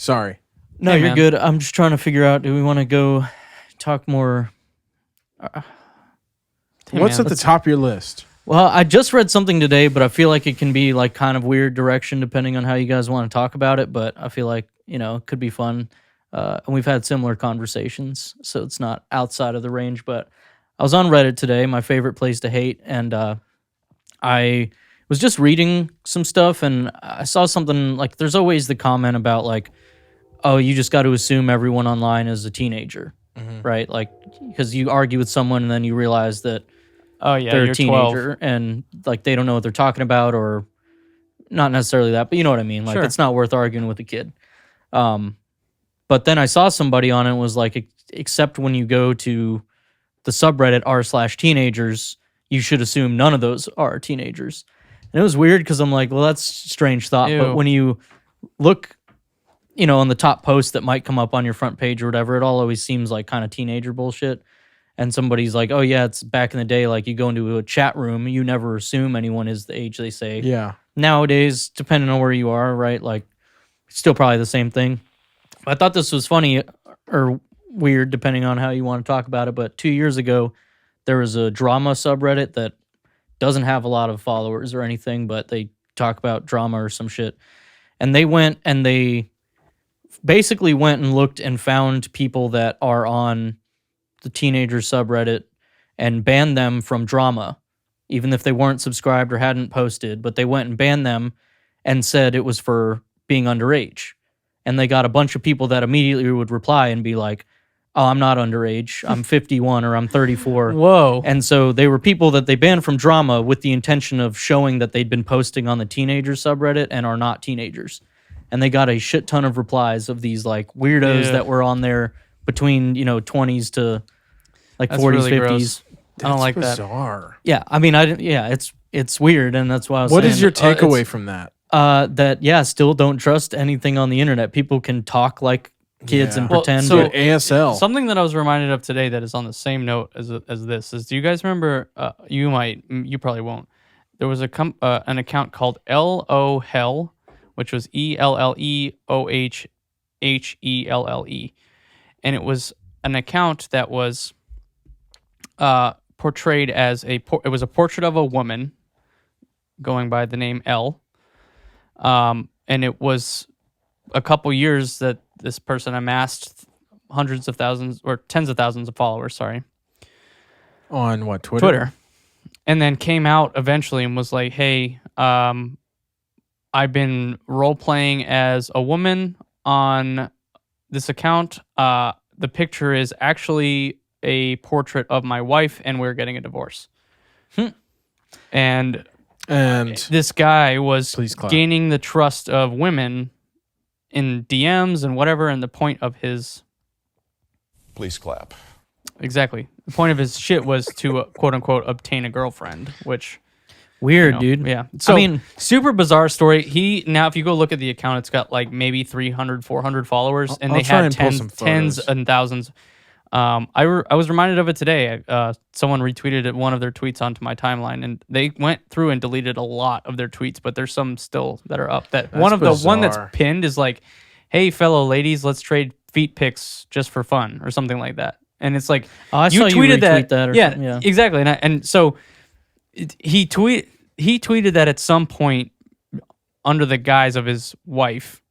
Sorry. No, Hey, you're man. good. I'm just trying to figure out, do we want to go talk more? Hey, What's man, at the top of your list? Well, I just read something today, but I feel like it can be like kind of weird direction depending on how you guys want to talk about it. But I feel like, it could be fun. And we've had similar conversations, so it's not outside of the range. But I was on Reddit today, my favorite place to hate, and I was just reading some stuff, and I saw something like there's always the comment about like, oh, you just got to assume everyone online is a teenager, right? Like, because you argue with someone and then you realize that Oh yeah, they're you're a teenager 12. and like they don't know what they're talking about, or not necessarily that, but you know what I mean. Like Sure. it's not worth arguing with a kid. But then I saw somebody on it was like, except when you go to the subreddit r/teenagers, you should assume none of those are teenagers. And it was weird because I'm like, well, that's a strange thought. But Ew. when you look, on the top post that might come up on your front page or whatever, it all always seems like kind of teenager bullshit. And somebody's like, oh yeah, it's back in the day, like you go into a chat room, you never assume anyone is the age they say. Yeah. Nowadays, depending on where you are, right, like still probably the same thing. I thought this was funny or weird, depending on how you want to talk about it. But 2 years ago, there was a drama subreddit that doesn't have a lot of followers or anything, but they talk about drama or some shit. And they went and they basically went and looked and found people that are on the teenager subreddit and banned them from drama, even if they weren't subscribed or hadn't posted. But they went and banned them and said it was for being underage. And they got a bunch of people that immediately would reply and be like, oh, I'm not underage. I'm 51 or I'm 34. Whoa. And so they were people that they banned from drama with the intention of showing that they'd been posting on the teenager subreddit and are not teenagers. And they got a shit ton of replies of these like weirdos Yeah. that were on there between, 20s to like That's 40s, really 50s. gross. I don't like that. Bizarre. Yeah, I mean, it's weird, and that's why I was What saying. is your it's- takeaway from that? still don't trust anything on the internet. People can talk like kids Yeah. and Well, pretend. so- Dude, ASL. Something that I was reminded of today that is on the same note as this is, do you guys remember, you probably won't, there was an account called LO Hell, which was ELLEOHHELLE. And it was an account that was portrayed as it was a portrait of a woman going by the name L. And it was a couple years that this person amassed hundreds of thousands or tens of thousands of followers, sorry. On what, Twitter? And then came out eventually and was like, hey, I've been role-playing as a woman on this account. The picture is actually a portrait of my wife, and we're getting a divorce. And this guy was Please clap. gaining the trust of women in DMs and whatever, and the point of his... Please clap. Exactly. The point of his shit was to, quote-unquote, obtain a girlfriend, which... Weird, dude. Yeah. So, I mean, super bizarre story. Now, if you go look at the account, it's got like maybe 300, 400 followers, and I'll they try had and pull some tens photos. and thousands. I was reminded of it today. Someone retweeted one of their tweets onto my timeline, and they went through and deleted a lot of their tweets, but there's some still that are up. The one that's bizarre. pinned is like, "Hey, fellow ladies, let's trade feet pics just for fun," or something like that. And it's like, I saw you tweeted retweet that or yeah, something, yeah. exactly. And so he tweeted that at some point under the guise of his wife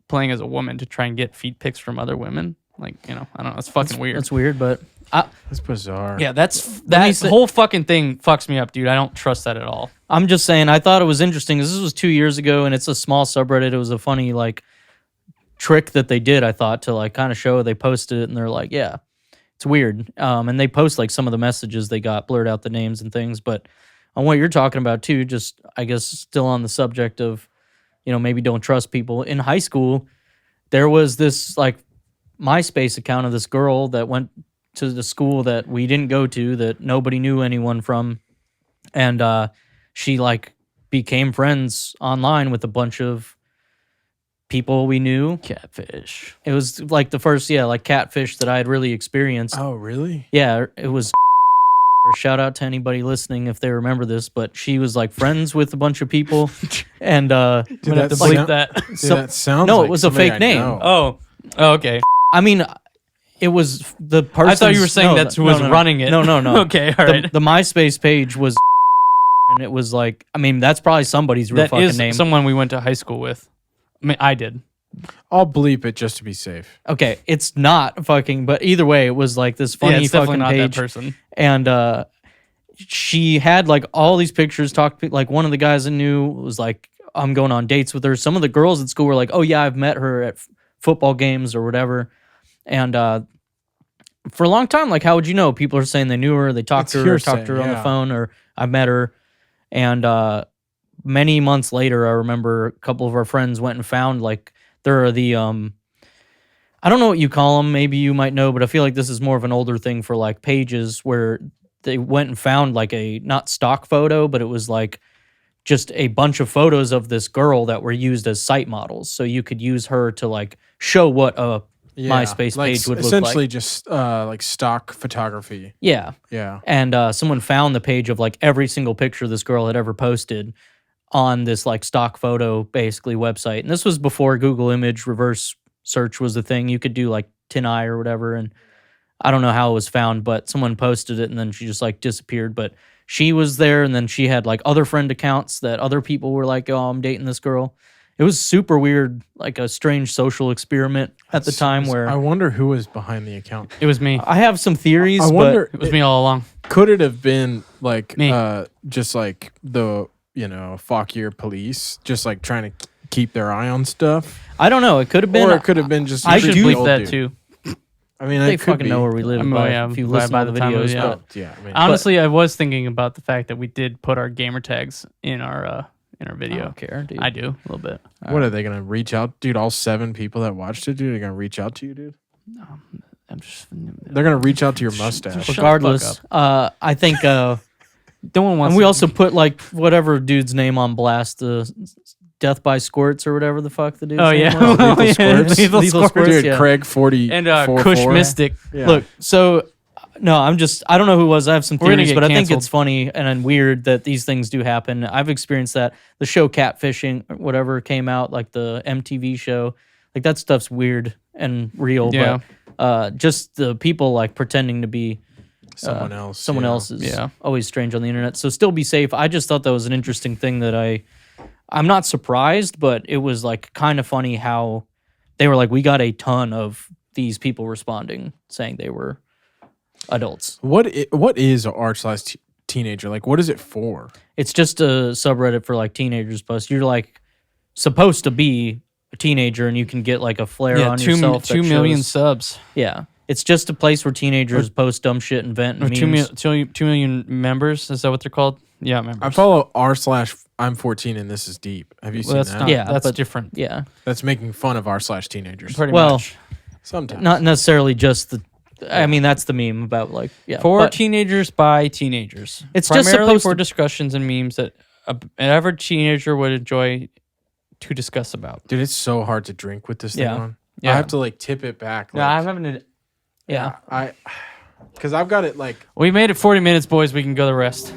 playing as a woman to try and get feet pics from other women. Like, I don't know. It's fucking weird. That's weird, but That's bizarre. Yeah, that whole fucking thing fucks me up, dude. I don't trust that at all. I'm just saying, I thought it was interesting. This was 2 years ago, and it's a small subreddit. It was a funny, like, trick that they did, I thought, to, like, kind of show. They posted it, and they're like, yeah, it's weird. And they post, like, some of the messages they got, blurred out the names and things. But on what you're talking about, too, just, I guess, still on the subject of, maybe don't trust people. In high school, there was this, like, MySpace account of this girl that went to the school that we didn't go to, that nobody knew anyone from. And she, like, became friends online with a bunch of people we knew. Catfish. It was, like, the first, like, catfish that I had really experienced. Oh, really? Yeah, it was Shout out to anybody listening if they remember this, but she was like friends with a bunch of people, and I'm gonna have to that bleep sound- that. Dude, So- that sounds no, it like was a somebody fake I name. know. Oh, okay. I mean, it was the person. I thought you were saying that's who was running it. No. Okay, all right. The MySpace page was, and it was like, I mean, that's probably somebody's real That fucking is name. someone we went to high school with. I mean, I did. I'll bleep it just to be safe. Okay, it's not fucking, but either way, it was like this Yeah, funny it's definitely fucking not that page, person. and she had like all these pictures. Like one of the guys I knew was like, I'm going on dates with her. Some of the girls at school were like, oh yeah, I've met her at football games or whatever, and for a long time, like, how would you know? People are saying they knew her, they talked It's to her, hearsay, talked to her on the yeah. phone, or I met her. And many months later, I remember a couple of our friends went and found like there are the I don't know what you call them. Maybe you might know, but I feel like this is more of an older thing for like pages where they went and found like a not stock photo, but it was like just a bunch of photos of this girl that were used as site models. So you could use her to like show what a MySpace like, page would look essentially like. just like stock photography. Yeah. Yeah. And someone found the page of like every single picture this girl had ever posted on this like stock photo basically website. And this was before Google image reverse search was a thing. You could do like TinEye or whatever. And I don't know how it was found, but someone posted it and then she just like disappeared. But she was there, and then she had like other friend accounts that other people were like, oh, I'm dating this girl. It was super weird, like a strange social experiment at the time where I wonder who was behind the account. It was me. I have some theories, I wonder, It was me all along. could it have been like Me. just like the Fauquier police just like trying to keep their eye on stuff, but I don't know. It could have been. or it could have been just I a I should do- creepy bleep old that dude. too. I mean, They it could fucking be. know where we live. I mean, by, yeah, if you by listen to the the time of- videos, yeah. but Yeah, I mean, Honestly, I was thinking about the fact that we did put our gamer tags in our I video. don't care, dude. I do a little bit. what are they gonna reach out, dude? All 7 people that watched it, dude, are gonna reach out to you, dude. I'm just. They're gonna reach out to your mustache. Shut the fuck Regardless, I think, No one wants. and we to- also put like whatever dude's name on blast, the Death by Squirts or whatever the fuck the dude's Oh name yeah, was. Lethal Yeah, Squirts. Lethal Lethal Squirts. Squirts. Dude, yeah. Craig 40 And Kush Mystic. Yeah. Look, so no, I don't know who it was. I have some We're gonna theories, get but I think canceled. it's funny and weird that these things do happen. I've experienced that. The show Catfishing, or whatever came out, like the MTV show, like that stuff's weird and real. Yeah. But just the people like pretending to be someone else. someone yeah. else is Yeah. always strange on the internet. So still be safe. I just thought that was an interesting thing that I'm not surprised, but it was like kind of funny how they were like, we got a ton of these people responding saying they were adults. What is a r/teenager? Like, what is it for? It's just a subreddit for like teenagers posts. You're like supposed to be a teenager and you can get like a flare Yeah, on 2 yourself. that 2 million shows- subs. Yeah. It's just a place where teenagers post dumb shit and vent Or and 2 memes. million members. Is that what they're called? Yeah, members. I follow r/I'm 14 and this is deep. Have you Well, seen that's that? not. Yeah, that's but- different. Yeah. That's making fun of r/teenagers. Pretty Well, much. Sometimes. Not necessarily just the. I mean, that's the meme about like For but teenagers by teenagers. It's just primarily supposed for to- discussions and memes that an average teenager would enjoy to discuss about. Dude, it's so hard to drink with this thing Yeah. on. Yeah. I have to like tip it back. Like, No, I'm having to. yeah. because I've got it like We made it 40 minutes, boys. We can go the rest.